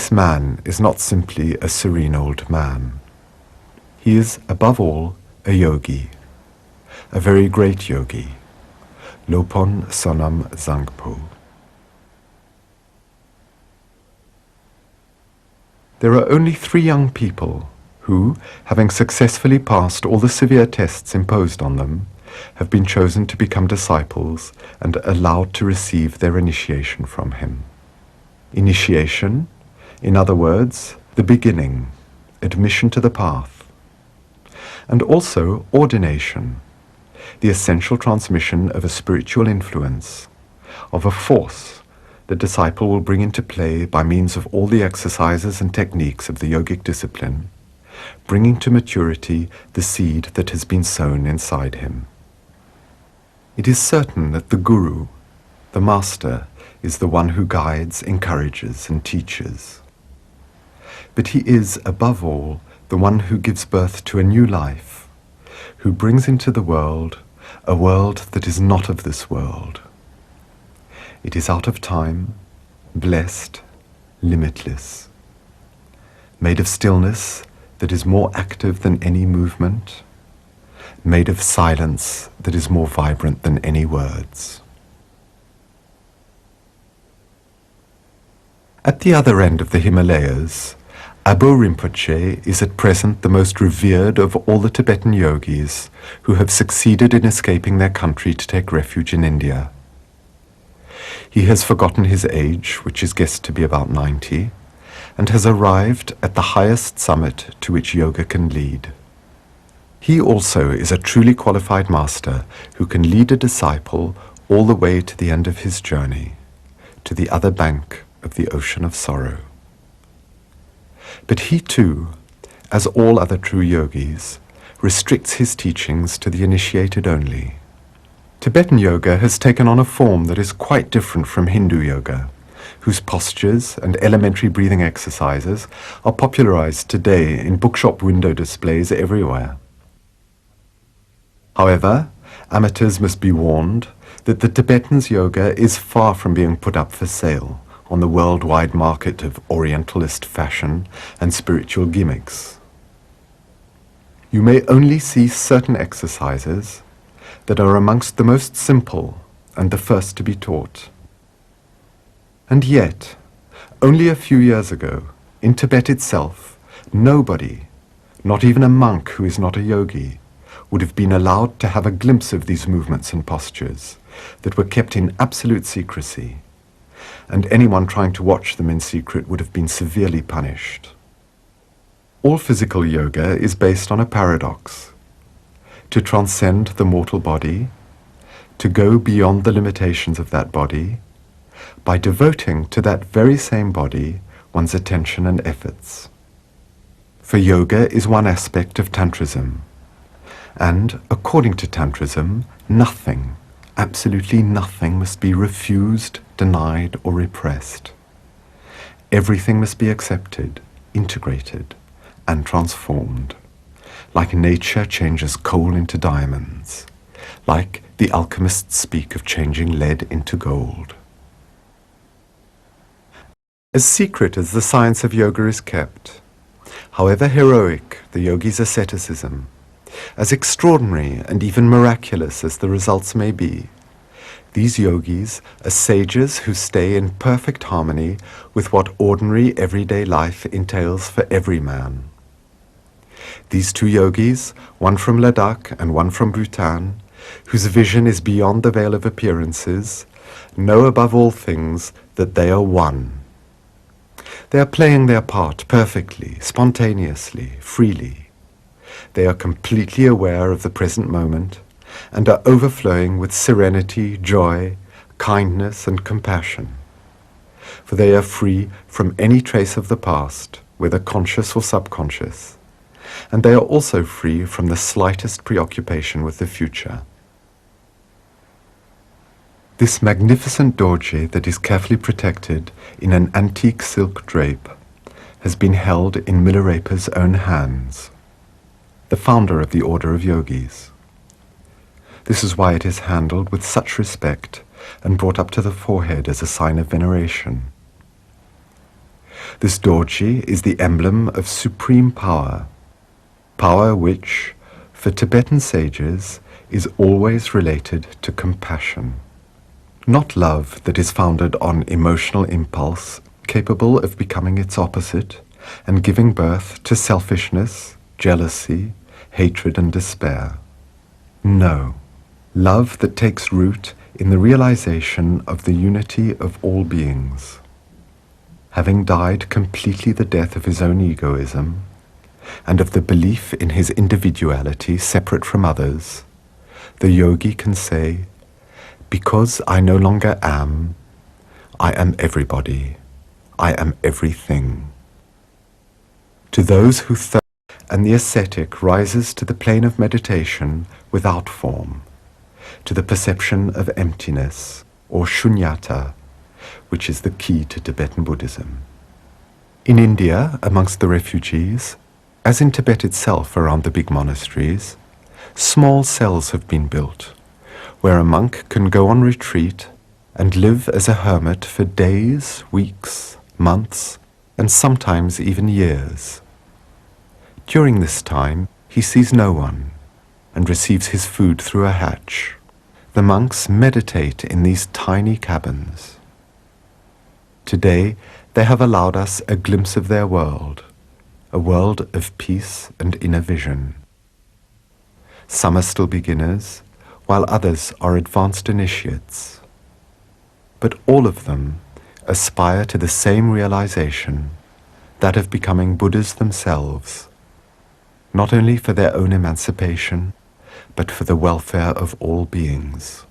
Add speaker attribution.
Speaker 1: Tibet's man is not simply a serene old man. He is, above all, a yogi, a very great yogi, Lopon Sonam Zangpo. There are only 3 young people who, having successfully passed all the severe tests imposed on them, have been chosen to become disciples and allowed to receive their initiation from him. Initiation, in other words, the beginning, admission to the path, and also ordination, the essential transmission of a spiritual influence, of a force the disciple will bring into play by means of all the exercises and techniques of the yogic discipline, bringing to maturity the seed that has been sown inside him. It is certain that the Guru, the Master, is the one who guides, encourages, and teaches. But he is, above all, the one who gives birth to a new life, who brings into the world a world that is not of this world. It is out of time, blessed, limitless, made of stillness that is more active than any movement, made of silence that is more vibrant than any words. At the other end of the Himalayas, Abo Rinpoche is at present the most revered of all the Tibetan yogis who have succeeded in escaping their country to take refuge in India. He has forgotten his age, which is guessed to be about 90, and has arrived at the highest summit to which yoga can lead. He also is a truly qualified master who can lead a disciple all the way to the end of his journey, to the other bank of the ocean of sorrow. But he too, as all other true yogis, restricts his teachings to the initiated only. Tibetan yoga has taken on a form that is quite different from Hindu yoga, whose postures and elementary breathing exercises are popularized today in bookshop window displays everywhere. However, amateurs must be warned that the Tibetan's yoga is far from being put up for sale on the worldwide market of Orientalist fashion and spiritual gimmicks. You may only see certain exercises that are amongst the most simple and the first to be taught. And yet, only a few years ago, in Tibet itself, nobody, not even a monk who is not a yogi, would have been allowed to have a glimpse of these movements and postures that were kept in absolute secrecy, and anyone trying to watch them in secret would have been severely punished. All physical yoga is based on a paradox: to transcend the mortal body, to go beyond the limitations of that body, by devoting to that very same body one's attention and efforts. For yoga is one aspect of Tantrism, and according to Tantrism, nothing, absolutely nothing, must be refused, denied, or repressed. Everything must be accepted, integrated, and transformed, like nature changes coal into diamonds, like the alchemists speak of changing lead into gold. As secret as the science of yoga is kept, however heroic the yogi's asceticism, as extraordinary and even miraculous as the results may be, these yogis are sages who stay in perfect harmony with what ordinary everyday life entails for every man. These 2 yogis, one from Ladakh and one from Bhutan, whose vision is beyond the veil of appearances, know above all things that they are one. They are playing their part perfectly, spontaneously, freely. They are completely aware of the present moment and are overflowing with serenity, joy, kindness, and compassion. For they are free from any trace of the past, whether conscious or subconscious, and they are also free from the slightest preoccupation with the future. This magnificent dorje that is carefully protected in an antique silk drape has been held in Milarepa's own hands, the founder of the Order of Yogis. This is why it is handled with such respect and brought up to the forehead as a sign of veneration. This dorji is the emblem of supreme power, power which, for Tibetan sages, is always related to compassion. Not love that is founded on emotional impulse, capable of becoming its opposite and giving birth to selfishness, jealousy, hatred and despair. No, love that takes root in the realization of the unity of all beings. Having died completely the death of his own egoism, and of the belief in his individuality separate from others, the yogi can say, because I no longer am, I am everybody, I am everything. To those who thirst, and the ascetic rises to the plane of meditation without form, to the perception of emptiness, or shunyata, which is the key to Tibetan Buddhism. In India, amongst the refugees, as in Tibet itself around the big monasteries, small cells have been built, where a monk can go on retreat and live as a hermit for days, weeks, months, and sometimes even years. During this time, he sees no one and receives his food through a hatch. The monks meditate in these tiny cabins. Today, they have allowed us a glimpse of their world, a world of peace and inner vision. Some are still beginners, while others are advanced initiates. But all of them aspire to the same realization, that of becoming Buddhas themselves, not only for their own emancipation, but for the welfare of all beings.